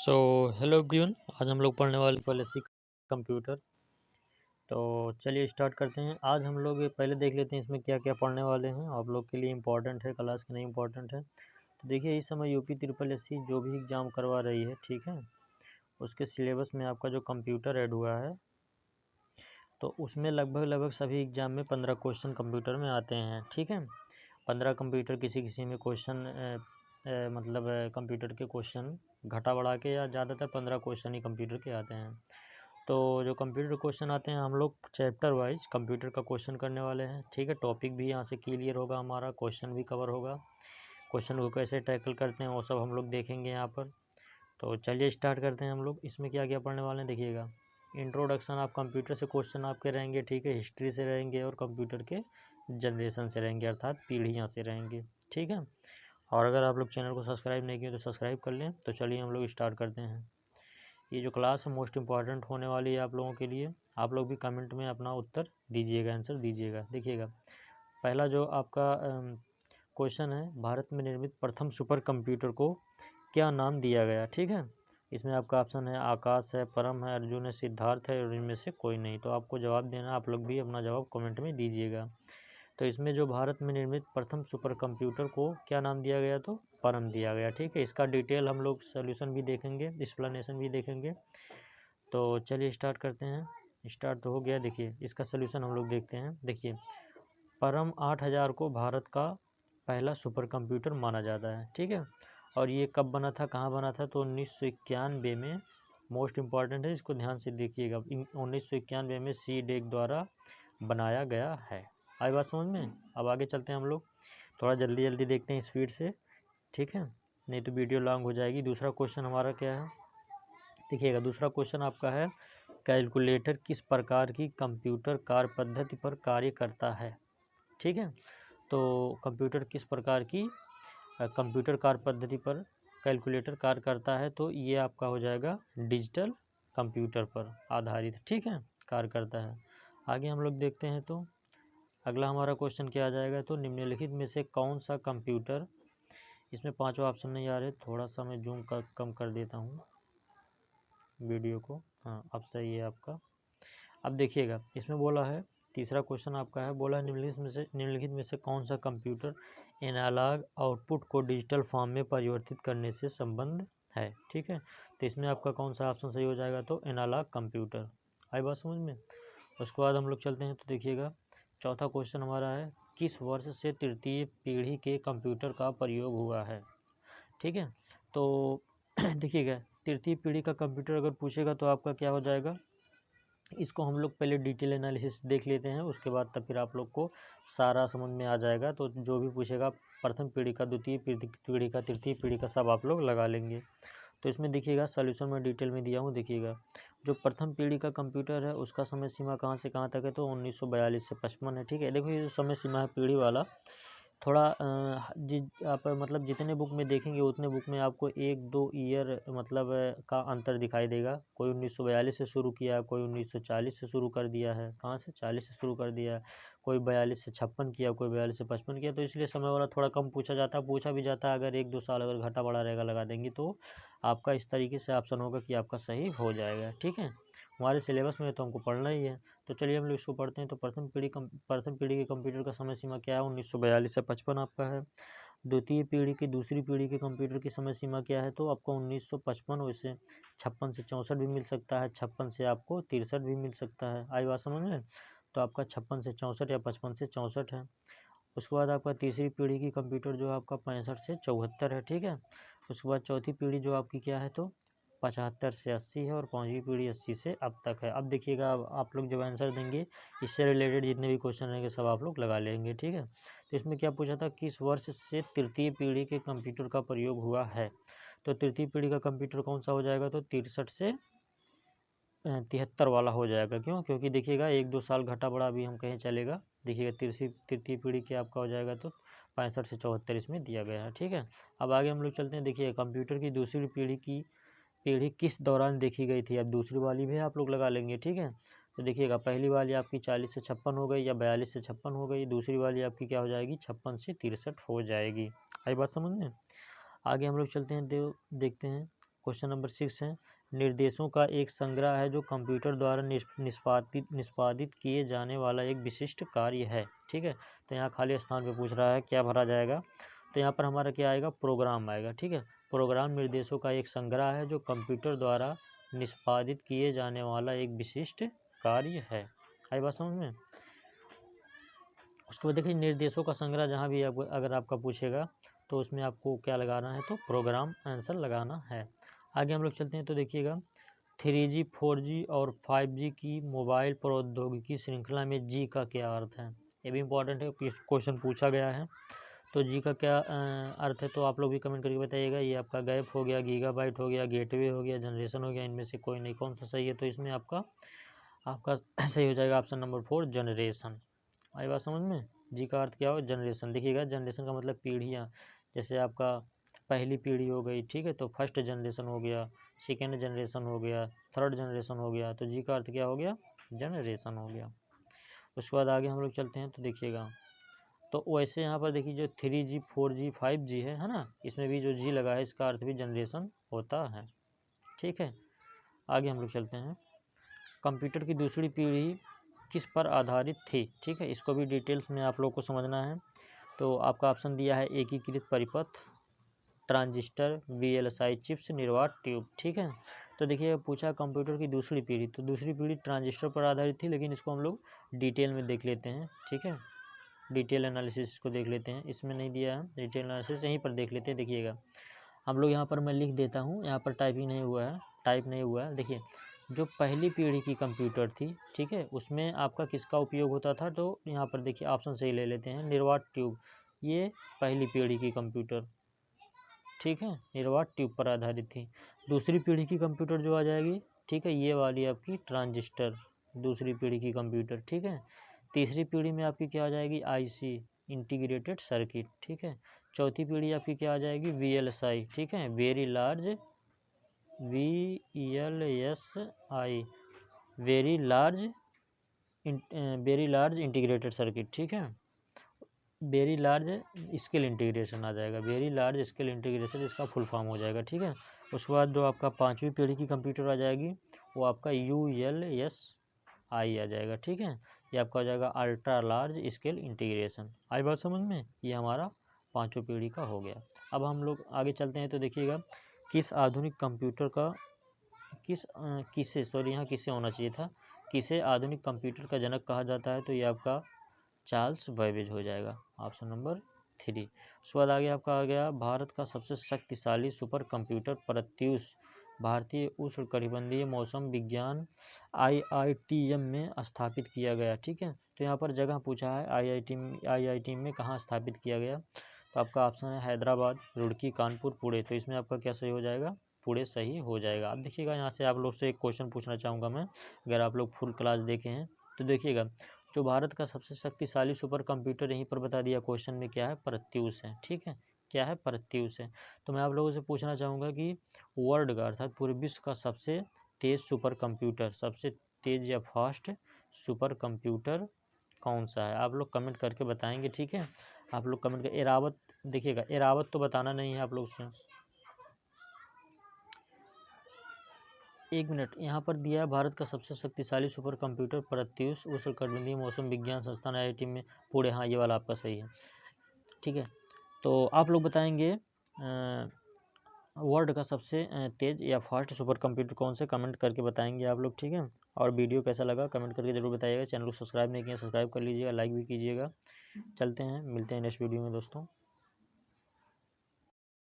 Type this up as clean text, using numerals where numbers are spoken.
So hello everyone, आज हम लोग पढ़ने वाले पॉलिसी कंप्यूटर। तो चलिए स्टार्ट करते हैं। आज हम लोग पहले देख लेते हैं इसमें क्या क्या पढ़ने वाले हैं, आप लोग के लिए इम्पोर्टेंट है, क्लास के नहीं इम्पोर्टेंट है। तो देखिए, इस समय यूपी ट्रिपल एससी जो भी एग्ज़ाम करवा रही है, ठीक है, उसके सिलेबस में आपका जो कंप्यूटर ऐड हुआ है, तो उसमें लगभग सभी एग्ज़ाम में 15 क्वेश्चन कंप्यूटर में आते हैं, ठीक है। 15 कंप्यूटर किसी में क्वेश्चन मतलब कंप्यूटर के क्वेश्चन घटा बढ़ा के या ज़्यादातर 15 क्वेश्चन ही कंप्यूटर के आते हैं। तो जो कंप्यूटर क्वेश्चन आते हैं, हम लोग चैप्टर वाइज कंप्यूटर का क्वेश्चन करने वाले हैं, ठीक है। टॉपिक भी यहाँ से क्लियर होगा, हमारा क्वेश्चन भी कवर होगा। क्वेश्चन को कैसे टैकल करते हैं वो सब हम लोग देखेंगे यहाँ पर। तो चलिए स्टार्ट करते हैं हम लोग। इसमें क्या क्या पढ़ने वाले हैं देखिएगा। इंट्रोडक्शन ऑफ कंप्यूटर से क्वेश्चन आपके रहेंगे, ठीक है। हिस्ट्री से रहेंगे और कंप्यूटर के जनरेशन से रहेंगे, अर्थात पीढ़ियाँ से रहेंगे, ठीक है। और अगर आप लोग चैनल को सब्सक्राइब नहीं किए तो सब्सक्राइब कर लें। तो चलिए हम लोग स्टार्ट करते हैं। ये जो क्लास है मोस्ट इम्पॉर्टेंट होने वाली है आप लोगों के लिए। आप लोग भी कमेंट में अपना उत्तर दीजिएगा, आंसर दीजिएगा। देखिएगा, पहला जो आपका क्वेश्चन है, भारत में निर्मित प्रथम सुपर कंप्यूटर को क्या नाम दिया गया, ठीक है। इसमें आपका ऑप्शन है आकाश है, परम है, अर्जुन है, सिद्धार्थ है और इनमें से कोई नहीं। तो आपको जवाब देना, आप लोग भी अपना जवाब कमेंट में दीजिएगा। तो इसमें जो भारत में निर्मित प्रथम सुपर कंप्यूटर को क्या नाम दिया गया, तो परम दिया गया, ठीक है। इसका डिटेल हम लोग सोल्यूशन भी देखेंगे, एक्सप्लेनेशन भी देखेंगे। तो चलिए स्टार्ट करते हैं। स्टार्ट तो हो गया। देखिए, इसका सोल्यूशन हम लोग देखते हैं। देखिए, परम 8000 को भारत का पहला सुपर कंप्यूटर माना जाता है, ठीक है। और ये कब बना था, कहाँ बना था, तो 1991 में। मोस्ट इम्पॉर्टेंट है, इसको ध्यान से देखिएगा। 1991 में सी डेक द्वारा बनाया गया है। आई बात समझ में। अब आगे चलते हैं हम लोग, थोड़ा जल्दी जल्दी देखते हैं स्पीड से, ठीक है, नहीं तो वीडियो लॉन्ग हो जाएगी। दूसरा क्वेश्चन हमारा क्या है देखिएगा। दूसरा क्वेश्चन आपका है, कैलकुलेटर किस प्रकार की कंप्यूटर कार्य पद्धति पर कार्य करता है, ठीक है। तो कंप्यूटर किस प्रकार की कंप्यूटर कार्य पद्धति पर कैलकुलेटर कार्य करता है, तो ये आपका हो जाएगा डिजिटल कंप्यूटर पर आधारित, ठीक है, कार्य करता है। आगे हम लोग देखते हैं। तो अगला हमारा क्वेश्चन क्या आ जाएगा, तो निम्नलिखित में से कौन सा कंप्यूटर, इसमें पांचों ऑप्शन नहीं आ रहे, थोड़ा सा मैं जूम कम कर देता हूँ वीडियो को। हाँ, अब सही है आपका। अब देखिएगा, इसमें बोला है, तीसरा क्वेश्चन आपका है, बोला है निम्नलिखित में से कौन सा कंप्यूटर एनालॉग आउटपुट को डिजिटल फॉर्म में परिवर्तित करने से संबंध है, ठीक है। तो इसमें आपका कौन सा ऑप्शन सही हो जाएगा, तो एनालॉग कंप्यूटर। आई बात समझ में। उसके बाद हम लोग चलते हैं। तो देखिएगा, चौथा क्वेश्चन हमारा है, किस वर्ष से तृतीय पीढ़ी के कंप्यूटर का प्रयोग हुआ है, ठीक है। तो देखिएगा, तृतीय पीढ़ी का कंप्यूटर अगर पूछेगा तो आपका क्या हो जाएगा, इसको हम लोग पहले डिटेल एनालिसिस देख लेते हैं, उसके बाद तब फिर आप लोग को सारा समझ में आ जाएगा। तो जो भी पूछेगा, प्रथम पीढ़ी का, द्वितीय पीढ़ी का, तृतीय पीढ़ी का, सब आप लोग लगा लेंगे। तो इसमें देखिएगा, सॉल्यूशन में डिटेल में दिया हूँ। देखिएगा, जो प्रथम पीढ़ी का कंप्यूटर है उसका समय सीमा कहाँ से कहाँ तक है, तो 1942 से 55 है, ठीक है। देखो, ये जो समय सीमा है पीढ़ी वाला, थोड़ा आप मतलब जितने बुक में देखेंगे उतने बुक में आपको 1-2 ईयर मतलब का अंतर दिखाई देगा। कोई 1942 से शुरू किया है, कोई 1940 से शुरू कर दिया है, कहाँ से 40 से शुरू कर दिया है, कोई 42 से 56 किया, कोई 42 से 55 किया। तो इसलिए समय वाला थोड़ा कम पूछा भी जाता है। अगर 1-2 साल अगर घटा बढ़ा रहेगा लगा देंगे तो आपका इस तरीके से ऑप्शन होगा कि आपका सही हो जाएगा, ठीक है। हमारे सिलेबस में तो हमको पढ़ना ही है। तो चलिए हम लोग इसको पढ़ते हैं। तो प्रथम पीढ़ी के कंप्यूटर का समय सीमा क्या है, 1942 से 55 आपका है। द्वितीय पीढ़ी की दूसरी पीढ़ी के कंप्यूटर की समय सीमा क्या है, तो आपको 1955, वैसे 56 से 64 भी मिल सकता है, 56 से आपको 63 भी मिल सकता है। आई बात समझ में। तो आपका 56 से 64 या 55 से 64 है। उसके बाद आपका तीसरी पीढ़ी की कंप्यूटर जो आपका 65 से 74 है, ठीक है। उसके बाद चौथी पीढ़ी जो आपकी क्या है, तो 75 से 80 है। और पाँचवीं पीढ़ी 80 से अब तक है। अब देखिएगा, आप लोग जब आंसर देंगे, इससे रिलेटेड जितने भी क्वेश्चन रहेंगे सब आप लोग लगा लेंगे, ठीक है। तो इसमें क्या पूछा था, किस वर्ष से तृतीय पीढ़ी के कंप्यूटर का प्रयोग हुआ है। तो तृतीय पीढ़ी का कंप्यूटर कौन सा हो जाएगा, तो 63 से 73 वाला हो जाएगा। क्यों, क्योंकि देखिएगा 1-2 साल घटा बढ़ा भी हम कहें चलेगा। देखिएगा, तृतीय पीढ़ी के आपका हो जाएगा, तो 65 से 74 इसमें दिया गया है, ठीक है। अब आगे हम लोग चलते हैं। देखिए, कंप्यूटर की दूसरी पीढ़ी किस दौरान देखी गई थी। अब दूसरी वाली भी आप लोग लगा लेंगे, ठीक है। तो देखिएगा, पहली वाली आपकी 40 से 56 हो गई, या 42 से 56 हो गई। दूसरी वाली आपकी क्या हो जाएगी, 56 से 63 हो जाएगी। आई बात समझ में। आगे हम लोग चलते हैं, देखते हैं क्वेश्चन नंबर 6 है, निर्देशों का एक संग्रह है जो कंप्यूटर द्वारा निष्पादित किए जाने वाला एक विशिष्ट कार्य है। ठीक है, तो यहाँ खाली स्थान पे पूछ रहा है क्या भरा जाएगा, तो यहाँ पर हमारा क्या आएगा, प्रोग्राम आएगा। ठीक है, प्रोग्राम निर्देशों का एक संग्रह है जो कंप्यूटर द्वारा निष्पादित किए जाने वाला एक विशिष्ट कार्य है। आई बात समझ में। उसके बाद देखिए निर्देशों का संग्रह जहाँ भी अगर आपका पूछेगा तो उसमें आपको क्या लगाना है, तो प्रोग्राम आंसर लगाना है। आगे हम लोग चलते हैं तो देखिएगा 3G 4G और 5G की मोबाइल प्रौद्योगिकी श्रृंखला में जी का क्या अर्थ है। ये भी इंपॉर्टेंट है, क्वेश्चन पूछा गया है। तो जी का क्या अर्थ है, तो आप लोग भी कमेंट करके बताइएगा। ये आपका गैप हो गया, गीगाबाइट हो गया, गेटवे हो गया, जनरेशन हो गया, इनमें से कोई नहीं, कौन सा सही है, तो इसमें आपका सही हो जाएगा ऑप्शन नंबर 4 जनरेशन। आई बात समझ में। जी का अर्थ क्या हो, जनरेशन। देखिएगा जनरेशन का मतलब पीढ़ियाँ, जैसे आपका पहली पीढ़ी हो गई, ठीक है, तो फर्स्ट जनरेशन हो गया, सेकेंड जनरेशन हो गया, थर्ड जनरेशन हो गया, तो जी का अर्थ क्या हो गया, जनरेशन हो गया। उसके बाद आगे हम लोग चलते हैं तो देखिएगा, तो वैसे यहाँ पर देखिए जो 3G 4G 5G है ना, इसमें भी जो जी लगा है इसका अर्थ भी जनरेशन होता है। ठीक है, आगे हम लोग चलते हैं, कंप्यूटर की दूसरी पीढ़ी किस पर आधारित थी। ठीक है, इसको भी डिटेल्स में आप लोग को समझना है। तो आपका ऑप्शन दिया है एकीकृत परिपथ, ट्रांजिस्टर, VLSI चिप्स, निर्वात ट्यूब। ठीक है, तो देखिए पूछा कंप्यूटर की दूसरी पीढ़ी, तो दूसरी पीढ़ी ट्रांजिस्टर पर आधारित थी, लेकिन इसको हम लोग डिटेल में देख लेते हैं। ठीक है, डिटेल एनालिसिस को देख लेते हैं, इसमें नहीं दिया है डिटेल एनालिसिस, यहीं पर देख लेते हैं। देखिएगा हम लोग यहाँ पर मैं लिख देता हूँ, यहाँ पर टाइपिंग नहीं हुआ है, टाइप नहीं हुआ है। देखिए जो पहली पीढ़ी की कंप्यूटर थी, ठीक है, उसमें आपका किसका उपयोग होता था, तो यहाँ पर देखिए ऑप्शन सही ले लेते हैं, निर्वात ट्यूब। ये पहली पीढ़ी की कंप्यूटर, ठीक है, निर्वात ट्यूब पर आधारित थी। दूसरी पीढ़ी की कंप्यूटर जो आ जाएगी, ठीक है, ये वाली आपकी ट्रांजिस्टर, दूसरी पीढ़ी की कंप्यूटर। ठीक है, तीसरी पीढ़ी में आपकी क्या आ जाएगी, IC, इंटीग्रेटेड सर्किट। ठीक है, चौथी पीढ़ी आपकी क्या आ जाएगी, VLSI। ठीक है, very large, VLSI, very large integrated circuit. ठीक है, वेरी लार्ज स्केल इंटीग्रेशन आ जाएगा, वेरी लार्ज स्केल इंटीग्रेशन इसका फुल फॉर्म हो जाएगा। ठीक है, उसके बाद जो आपका पाँचवीं पीढ़ी की कंप्यूटर आ जाएगी वो आपका ULSI आ जाएगा। ठीक है, ये आपका हो जाएगा अल्ट्रा लार्ज स्केल इंटीग्रेशन। आई बात समझ में, ये हमारा पाँचों पीढ़ी का हो गया। अब हम लोग आगे चलते हैं तो देखिएगा किस आधुनिक कंप्यूटर का यहाँ किसे होना चाहिए था, किसे आधुनिक कंप्यूटर का जनक कहा जाता है, तो ये आपका चार्ल्स बेबेज हो जाएगा, ऑप्शन नंबर 3। उसके बाद आगे आपका आ गया भारत का सबसे शक्तिशाली सुपर कंप्यूटर प्रत्यूष भारतीय उष्णकटिबंधीय मौसम विज्ञान IITM में स्थापित किया गया। ठीक है, तो यहाँ पर जगह पूछा है IIT में कहाँ स्थापित किया गया, तो आपका ऑप्शन है हैदराबाद, रुड़की, कानपुर, पुणे। तो इसमें आपका क्या सही हो जाएगा, पुणे सही हो जाएगा। अब देखिएगा यहाँ से आप लोग से एक क्वेश्चन पूछना चाहूँगा मैं, अगर आप लोग फुल क्लास देखे हैं तो देखिएगा जो भारत का सबसे शक्तिशाली सुपर कंप्यूटर यहीं पर बता दिया क्वेश्चन में क्या है, प्रत्यूष है। ठीक है, क्या है, प्रत्यूष है। तो मैं आप लोगों से पूछना चाहूँगा कि वर्ल्ड का अर्थात पूरे विश्व का सबसे तेज़ सुपर कंप्यूटर, सबसे तेज़ या फास्ट सुपर कंप्यूटर कौन सा है, आप लोग कमेंट करके बताएंगे। ठीक है, आप लोग कमेंट कर, एरावत, देखिएगा एरावत तो बताना नहीं है आप लोग से। एक मिनट, यहाँ पर दिया है भारत का सबसे शक्तिशाली सुपर कंप्यूटर प्रत्यूष उष्णकटिबंधीय मौसम विज्ञान संस्थान IIT में पुणे। हाँ, ये वाला आपका सही है। ठीक है, तो आप लोग बताएंगे वर्ल्ड का सबसे तेज़ या फास्ट सुपर कंप्यूटर कौन से, कमेंट करके बताएंगे आप लोग। ठीक है, और वीडियो कैसा लगा कमेंट करके ज़रूर बताइएगा। चैनल को सब्सक्राइब नहीं किया, सब्सक्राइब कर लीजिएगा, लाइक भी कीजिएगा। चलते हैं, मिलते हैं नेक्स्ट वीडियो में दोस्तों।